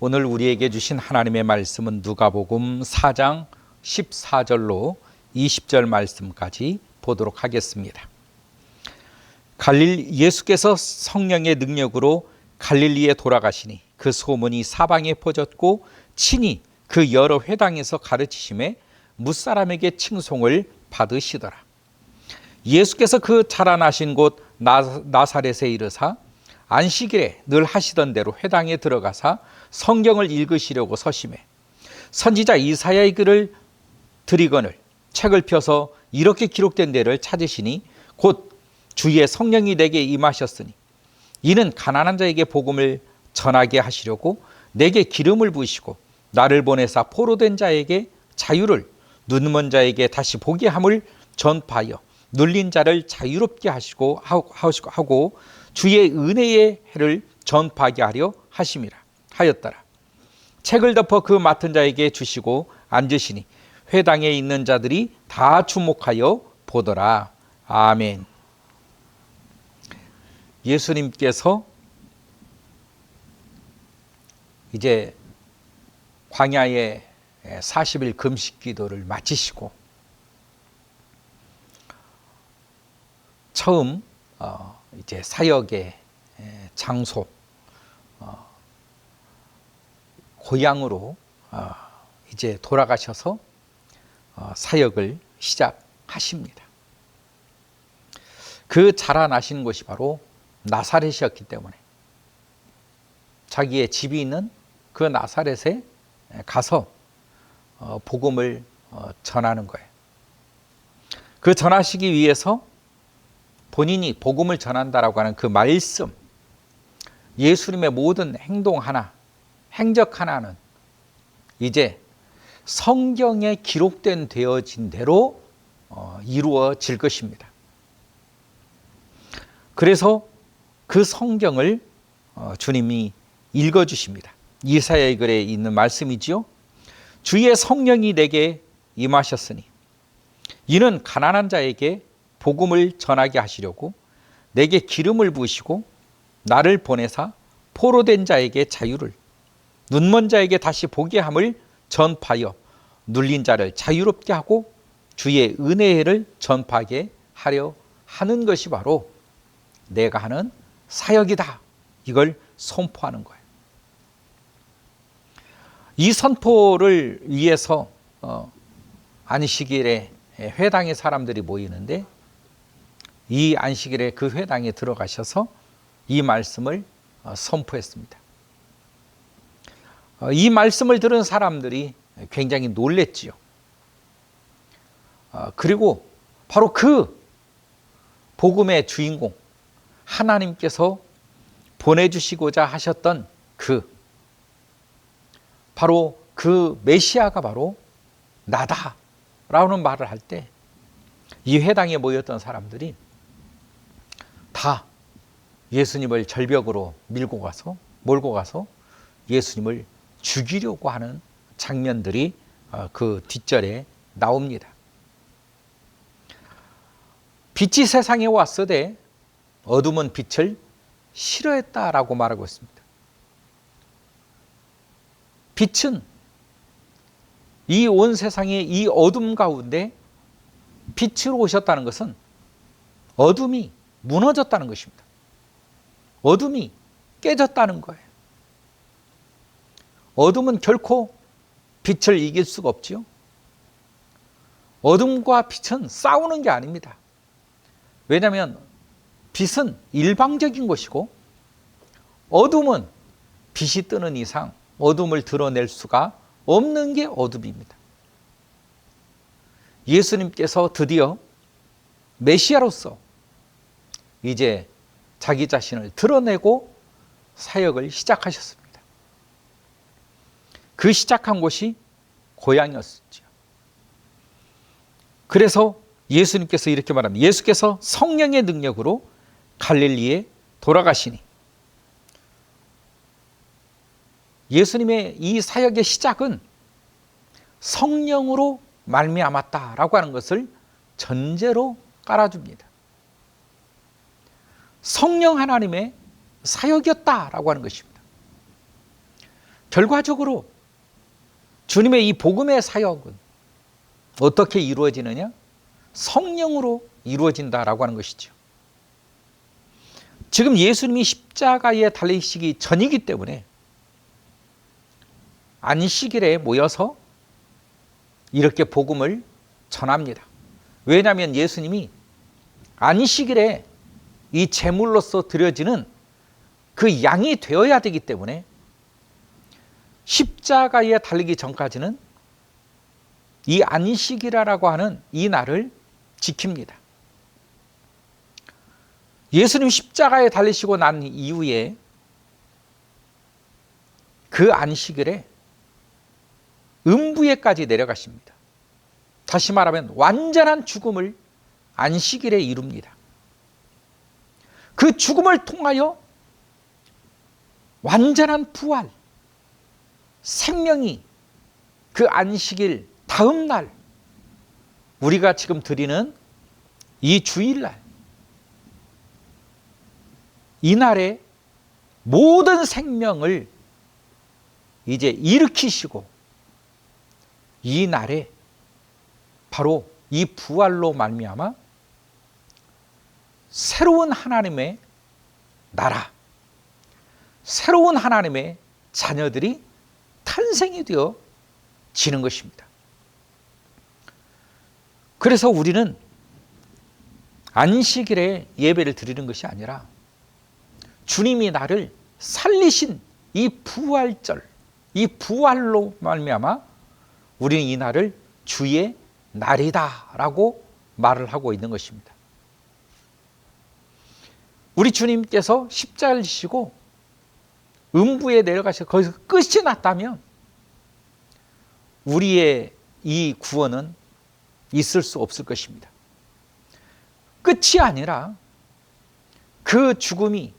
오늘 우리에게 주신 하나님의 말씀은 누가복음 4장 14절로 20절 말씀까지 보도록 하겠습니다. 예수께서 성령의 능력으로 갈릴리에 돌아가시니 그 소문이 사방에 퍼졌고 친히 그 여러 회당에서 가르치심에 뭇사람에게 칭송을 받으시더라. 예수께서 그 자라나신 곳 나사렛에 이르사 안식일에 늘 하시던 대로 회당에 들어가사 성경을 읽으시려고 서심해 선지자 이사야의 글을 드리거늘 책을 펴서 이렇게 기록된 데를 찾으시니 곧 주의 성령이 내게 임하셨으니 이는 가난한 자에게 복음을 전하게 하시려고 내게 기름을 부으시고 나를 보내사 포로된 자에게 자유를 눈먼 자에게 다시 보게 함을 전파하여 눌린 자를 자유롭게 하고 주의 은혜의 해를 전파하게 하려 하였더라. 책을 덮어 그 맡은 자에게 주시고 앉으시니 회당에 있는 자들이 다 주목하여 보더라. 아멘. 예수님께서 이제 광야의 40일 금식 기도를 마치시고 처음 이제 사역의 장소 고향으로 이제 돌아가셔서 사역을 시작하십니다. 그 자라나신 곳이 바로 나사렛이었기 때문에 자기의 집이 있는 그 나사렛에 가서 복음을 전하는 거예요. 그 전하시기 위해서 본인이 복음을 전한다라고 하는 그 말씀, 예수님의 모든 행동 하나, 행적 하나는 이제 성경에 되어진 대로 이루어질 것입니다. 그래서 그 성경을 주님이 읽어주십니다. 이사야의 글에 있는 말씀이지요. 주의 성령이 내게 임하셨으니 이는 가난한 자에게 복음을 전하게 하시려고 내게 기름을 부으시고 나를 보내사 포로된 자에게 자유를 눈먼 자에게 다시 보게 함을 전파하여 눌린 자를 자유롭게 하고 주의 은혜를 전파하게 하려 하는 것이 바로 내가 하는 사역이다. 이걸 선포하는 거예요. 이 선포를 위해서 안식일에 회당에 사람들이 모이는데 이 안식일에 그 회당에 들어가셔서 이 말씀을 선포했습니다. 이 말씀을 들은 사람들이 굉장히 놀랬지요. 그리고 바로 그 복음의 주인공 하나님께서 보내주시고자 하셨던 바로 그 메시아가 바로 나다라는 말을 할 때 이 회당에 모였던 사람들이 다 예수님을 절벽으로 몰고 가서 예수님을 죽이려고 하는 장면들이 그 뒷절에 나옵니다. 빛이 세상에 왔으되 어둠은 빛을 싫어했다라고 말하고 있습니다. 빛은 이 온 세상의 이 어둠 가운데 빛으로 오셨다는 것은 어둠이 무너졌다는 것입니다. 어둠이 깨졌다는 거예요. 어둠은 결코 빛을 이길 수가 없지요. 어둠과 빛은 싸우는 게 아닙니다. 왜냐하면 빛은 일방적인 것이고 어둠은 빛이 뜨는 이상 어둠을 드러낼 수가 없는 게 어둠입니다. 예수님께서 드디어 메시아로서 이제 자기 자신을 드러내고 사역을 시작하셨습니다. 그 시작한 곳이 고향이었죠. 그래서 예수님께서 이렇게 말합니다. 예수께서 성령의 능력으로 갈릴리에 돌아가시니 예수님의 이 사역의 시작은 성령으로 말미암았다라고 하는 것을 전제로 깔아줍니다. 성령 하나님의 사역이었다라고 하는 것입니다. 결과적으로 주님의 이 복음의 사역은 어떻게 이루어지느냐? 성령으로 이루어진다라고 하는 것이죠. 지금 예수님이 십자가에 달리시기 전이기 때문에 안식일에 모여서 이렇게 복음을 전합니다. 왜냐하면 예수님이 안식일에 이 제물로서 드려지는 그 양이 되어야 되기 때문에 십자가에 달리기 전까지는 이 안식일이라고 하는 이 날을 지킵니다. 예수님 십자가에 달리시고 난 이후에 그 안식일에 음부에까지 내려가십니다. 다시 말하면 완전한 죽음을 안식일에 이룹니다. 그 죽음을 통하여 완전한 부활, 생명이 그 안식일 다음 날 우리가 지금 드리는 이 주일날, 이 날에 모든 생명을 이제 일으키시고 이 날에 바로 이 부활로 말미암아 새로운 하나님의 나라, 새로운 하나님의 자녀들이 탄생이 되어 지는 것입니다. 그래서 우리는 안식일에 예배를 드리는 것이 아니라 주님이 나를 살리신 이 부활절, 이 부활로 말미암아 우리는 이 날을 주의 날이다라고 말을 하고 있는 것입니다. 우리 주님께서 십자가를 지시고 음부에 내려가셔서 거기서 끝이 났다면 우리의 이 구원은 있을 수 없을 것입니다. 끝이 아니라 그 죽음이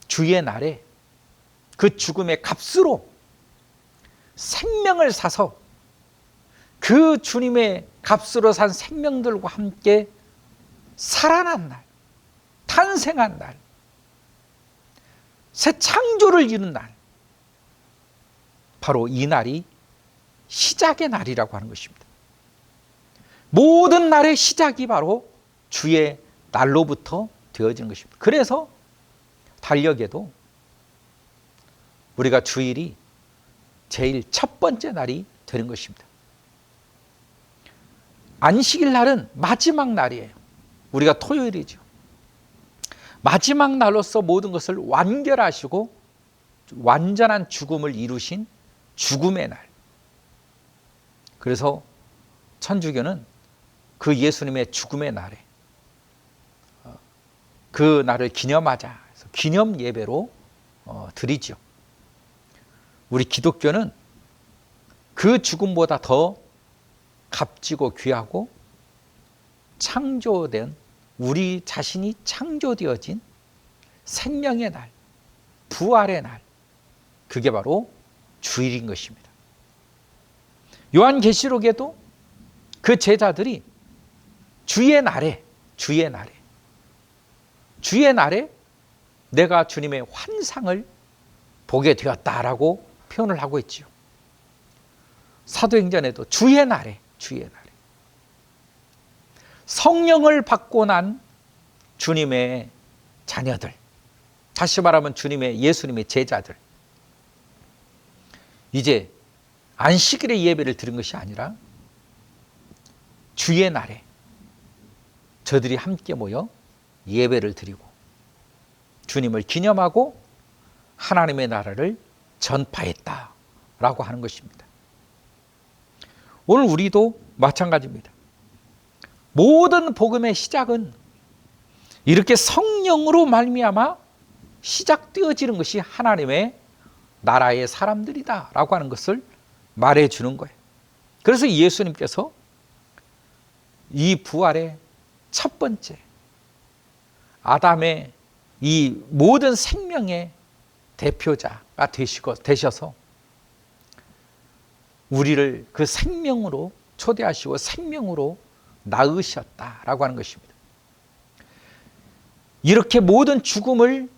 주의 날에 그 죽음의 값으로 생명을 사서 그 주님의 값으로 산 생명들과 함께 살아난 날, 탄생한 날, 새 창조를 이룬 날, 바로 이 날이 시작의 날이라고 하는 것입니다. 모든 날의 시작이 바로 주의 날로부터 되어지는 것입니다. 그래서 달력에도 우리가 주일이 제일 첫 번째 날이 되는 것입니다. 안식일 날은 마지막 날이에요. 우리가 토요일이죠. 마지막 날로서 모든 것을 완결하시고 완전한 죽음을 이루신 죽음의 날. 그래서 천주교는 그 예수님의 죽음의 날에 그 날을 기념하자 해서 기념 예배로 드리죠. 우리 기독교는 그 죽음보다 더 값지고 귀하고 창조된 우리 자신이 창조되어진 생명의 날, 부활의 날, 그게 바로 주일인 것입니다. 요한계시록에도 그 제자들이 주의 날에 내가 주님의 환상을 보게 되었다라고 표현을 하고 있지요. 사도행전에도 주의 날에 성령을 받고 난 주님의 자녀들, 다시 말하면 주님의 예수님의 제자들, 이제 안식일의 예배를 드린 것이 아니라 주의 날에 저들이 함께 모여 예배를 드리고 주님을 기념하고 하나님의 나라를 전파했다라고 하는 것입니다. 오늘 우리도 마찬가지입니다. 모든 복음의 시작은 이렇게 성령으로 말미암아 시작되어지는 것이 하나님의 나라의 사람들이다라고 하는 것을 말해주는 거예요. 그래서 예수님께서 이 부활의 첫 번째 아담의 이 모든 생명의 대표자가 되셔서 우리를 그 생명으로 초대하시고 생명으로 낳으셨다라고 하는 것입니다. 이렇게 모든 죽음을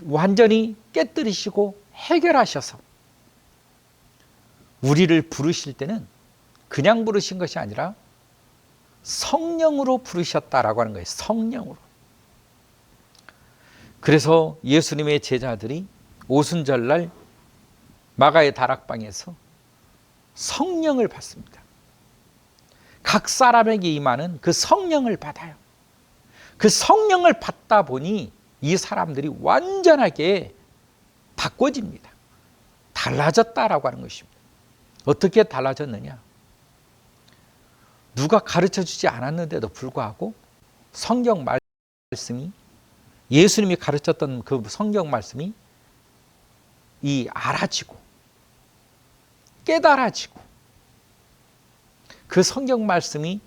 완전히 깨뜨리시고 해결하셔서 우리를 부르실 때는 그냥 부르신 것이 아니라 성령으로 부르셨다라고 하는 거예요. 성령으로. 그래서 예수님의 제자들이 오순절날 마가의 다락방에서 성령을 받습니다. 각 사람에게 임하는 그 성령을 받아요. 그 성령을 받다 보니 이 사람들이 완전하게 바꿔집니다. 달라졌다라고 하는 것입니다. 어떻게 달라졌느냐? 누가 가르쳐주지 않았는데도 불구하고 성경 말씀이, 예수님이 가르쳤던 그 성경 말씀이 알아지고 깨달아지고 그 성경 말씀이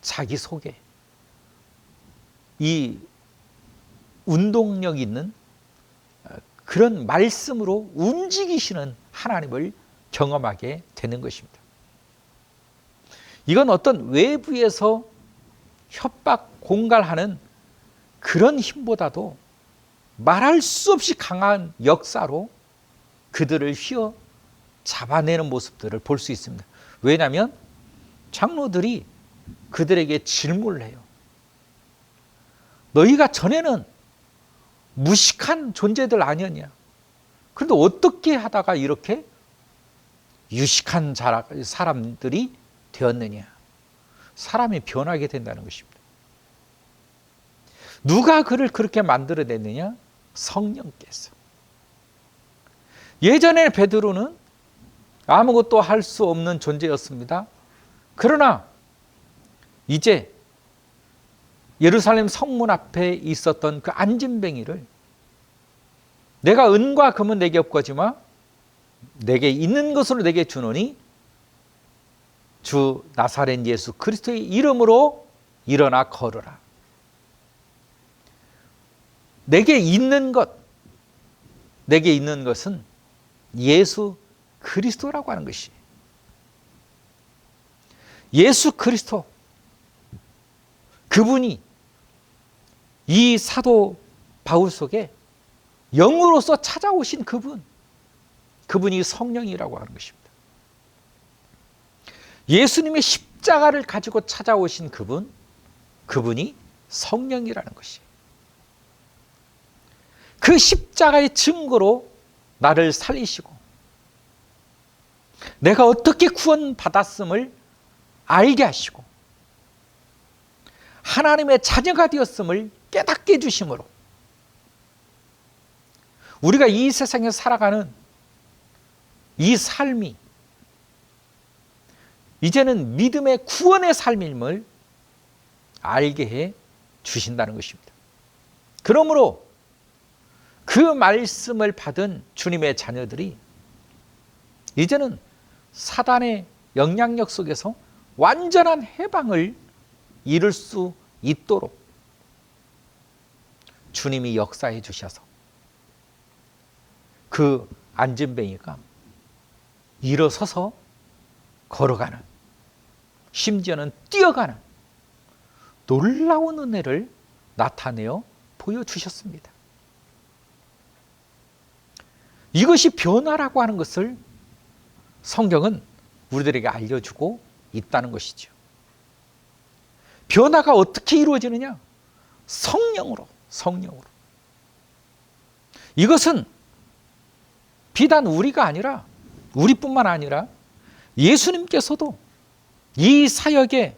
자기 속에 이 운동력 있는 그런 말씀으로 움직이시는 하나님을 경험하게 되는 것입니다. 이건 어떤 외부에서 협박, 공갈하는 그런 힘보다도 말할 수 없이 강한 역사로 그들을 휘어 잡아내는 모습들을 볼 수 있습니다. 왜냐하면 장로들이 그들에게 질문을 해요. 너희가 전에는 무식한 존재들 아니었냐? 그런데 어떻게 하다가 이렇게 유식한 사람들이 되었느냐? 사람이 변하게 된다는 것입니다. 누가 그를 그렇게 만들어냈느냐? 성령께서. 예전에 베드로는 아무것도 할 수 없는 존재였습니다. 그러나 이제 예루살렘 성문 앞에 있었던 그 안진뱅이를 내가 은과 금은 내게 없거지만 내게 있는 것으로 내게 주노니 주 나사렛 예수 그리스도의 이름으로 일어나 걸으라. 내게 있는 것은 예수 그리스도라고 하는 것이. 예수 그리스도, 그분이 이 사도 바울 속에 영으로서 찾아오신 그분이 성령이라고 하는 것입니다. 예수님의 십자가를 가지고 찾아오신 그분이 성령이라는 것이에요. 그 십자가의 증거로 나를 살리시고 내가 어떻게 구원받았음을 알게 하시고 하나님의 자녀가 되었음을 깨닫게 해주심으로 우리가 이 세상에 살아가는 이 삶이 이제는 믿음의 구원의 삶임을 알게 해 주신다는 것입니다. 그러므로 그 말씀을 받은 주님의 자녀들이 이제는 사단의 영향력 속에서 완전한 해방을 이룰 수 있도록 주님이 역사해 주셔서 그 안진뱅이가 일어서서 걸어가는, 심지어는 뛰어가는 놀라운 은혜를 나타내어 보여주셨습니다. 이것이 변화라고 하는 것을 성경은 우리들에게 알려주고 있다는 것이죠. 변화가 어떻게 이루어지느냐? 성령으로. 이것은 비단 우리뿐만 아니라 예수님께서도 이 사역의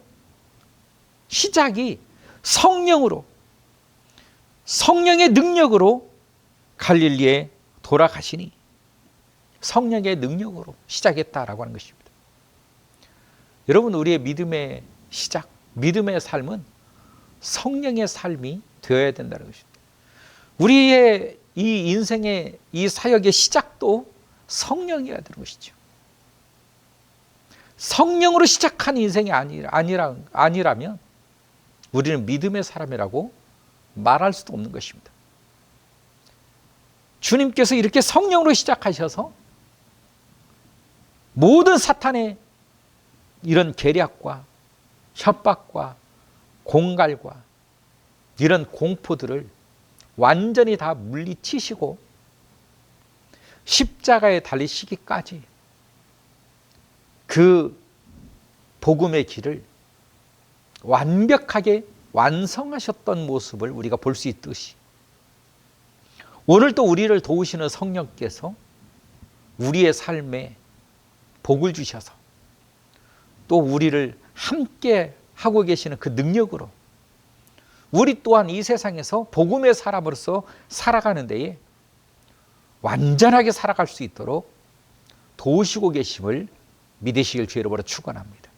시작이 성령의 능력으로 갈릴리에 돌아가시니 성령의 능력으로 시작했다라고 하는 것입니다. 여러분, 우리의 믿음의 시작, 믿음의 삶은 성령의 삶이 되어야 된다는 것입니다. 우리의 이 인생의 이 사역의 시작도 성령이어야 되는 것이죠. 성령으로 시작한 인생이 아니라면 우리는 믿음의 사람이라고 말할 수도 없는 것입니다. 주님께서 이렇게 성령으로 시작하셔서 모든 사탄의 이런 계략과 협박과 공갈과 이런 공포들을 완전히 다 물리치시고 십자가에 달리시기까지 그 복음의 길을 완벽하게 완성하셨던 모습을 우리가 볼 수 있듯이 오늘도 우리를 도우시는 성령께서 우리의 삶에 복을 주셔서 또 우리를 함께 하고 계시는 그 능력으로 우리 또한 이 세상에서 복음의 사람으로서 살아가는 데에 완전하게 살아갈 수 있도록 도우시고 계심을 믿으시길 주의 이름으로 축원합니다.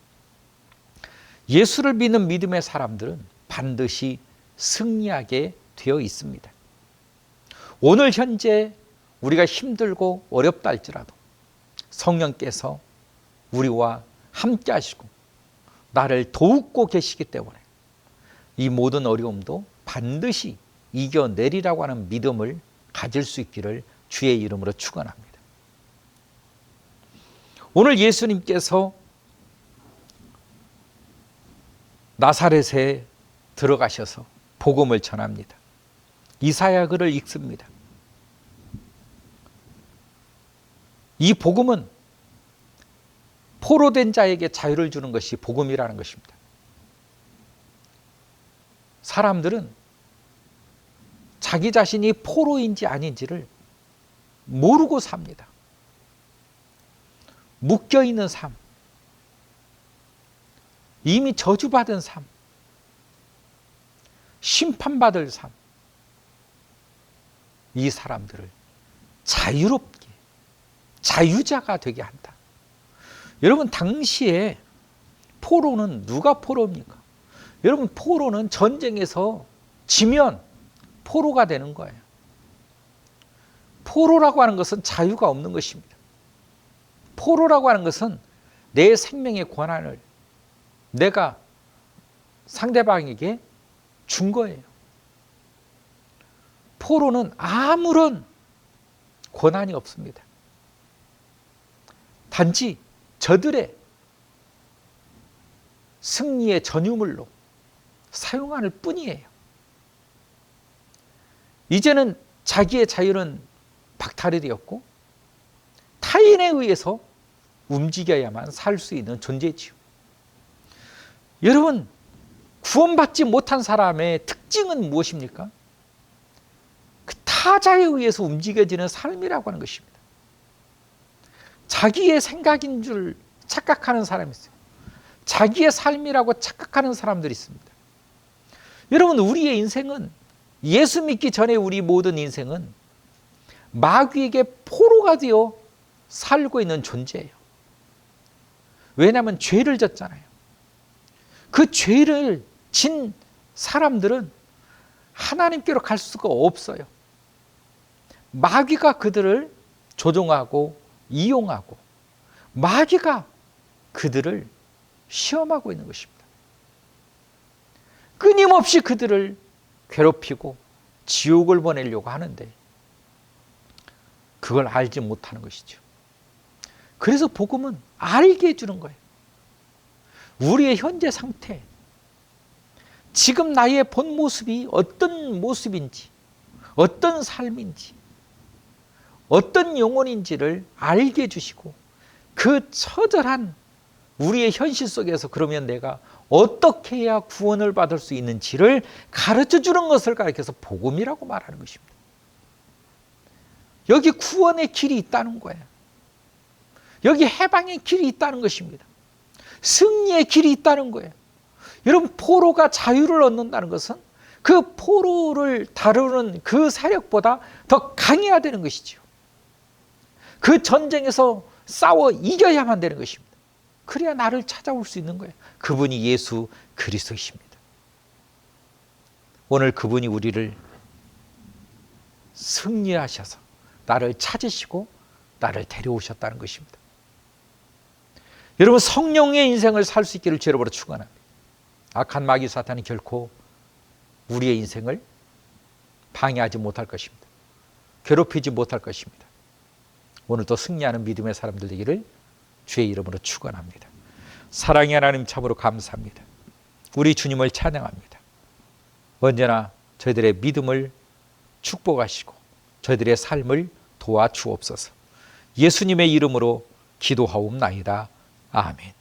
예수를 믿는 믿음의 사람들은 반드시 승리하게 되어 있습니다. 오늘 현재 우리가 힘들고 어렵다 할지라도 성령께서 우리와 함께 하시고 나를 도우고 계시기 때문에 이 모든 어려움도 반드시 이겨내리라고 하는 믿음을 가질 수 있기를 주의 이름으로 축원합니다. 오늘 예수님께서 나사렛에 들어가셔서 복음을 전합니다. 이사야 글을 읽습니다. 이 복음은 포로된 자에게 자유를 주는 것이 복음이라는 것입니다. 사람들은 자기 자신이 포로인지 아닌지를 모르고 삽니다. 묶여있는 삶, 이미 저주받은 삶, 심판받을 삶, 이 사람들을 자유롭게 자유자가 되게 한다. 여러분, 당시에 포로는 누가 포로입니까? 여러분, 포로는 전쟁에서 지면 포로가 되는 거예요. 포로라고 하는 것은 자유가 없는 것입니다. 포로라고 하는 것은 내 생명의 권한을 내가 상대방에게 준 거예요. 포로는 아무런 권한이 없습니다. 단지 저들의 승리의 전유물로 사용할 뿐이에요. 이제는 자기의 자유는 박탈이 되었고 타인에 의해서 움직여야만 살 수 있는 존재지요. 여러분, 구원받지 못한 사람의 특징은 무엇입니까? 그 타자에 의해서 움직여지는 삶이라고 하는 것입니다. 자기의 생각인 줄 착각하는 사람이 있어요. 자기의 삶이라고 착각하는 사람들이 있습니다. 여러분, 우리의 인생은 예수 믿기 전에 우리 모든 인생은 마귀에게 포로가 되어 살고 있는 존재예요. 왜냐하면 죄를 졌잖아요. 그 죄를 진 사람들은 하나님께로 갈 수가 없어요. 마귀가 그들을 조종하고 이용하고 마귀가 그들을 시험하고 있는 것입니다. 끊임없이 그들을 괴롭히고 지옥을 보내려고 하는데 그걸 알지 못하는 것이죠. 그래서 복음은 알게 해주는 거예요. 우리의 현재 상태, 지금 나의 본 모습이 어떤 모습인지, 어떤 삶인지, 어떤 영혼인지를 알게 해주시고 그 처절한 우리의 현실 속에서 그러면 내가 어떻게 해야 구원을 받을 수 있는지를 가르쳐주는 것을 가르쳐서 복음이라고 말하는 것입니다. 여기 구원의 길이 있다는 거예요. 여기 해방의 길이 있다는 것입니다. 승리의 길이 있다는 거예요. 여러분, 포로가 자유를 얻는다는 것은 그 포로를 다루는 그 세력보다 더 강해야 되는 것이죠. 그 전쟁에서 싸워 이겨야만 되는 것입니다. 그래야 나를 찾아올 수 있는 거예요. 그분이 예수 그리스도이십니다. 오늘 그분이 우리를 승리하셔서 나를 찾으시고 나를 데려오셨다는 것입니다. 여러분, 성령의 인생을 살 수 있기를 주의 이름으로 축원합니다. 악한 마귀 사탄이 결코 우리의 인생을 방해하지 못할 것입니다. 괴롭히지 못할 것입니다. 오늘도 승리하는 믿음의 사람들 되기를 주의 이름으로 축원합니다. 사랑의 하나님, 참으로 감사합니다. 우리 주님을 찬양합니다. 언제나 저희들의 믿음을 축복하시고 저희들의 삶을 도와주옵소서. 예수님의 이름으로 기도하옵나이다. 아멘.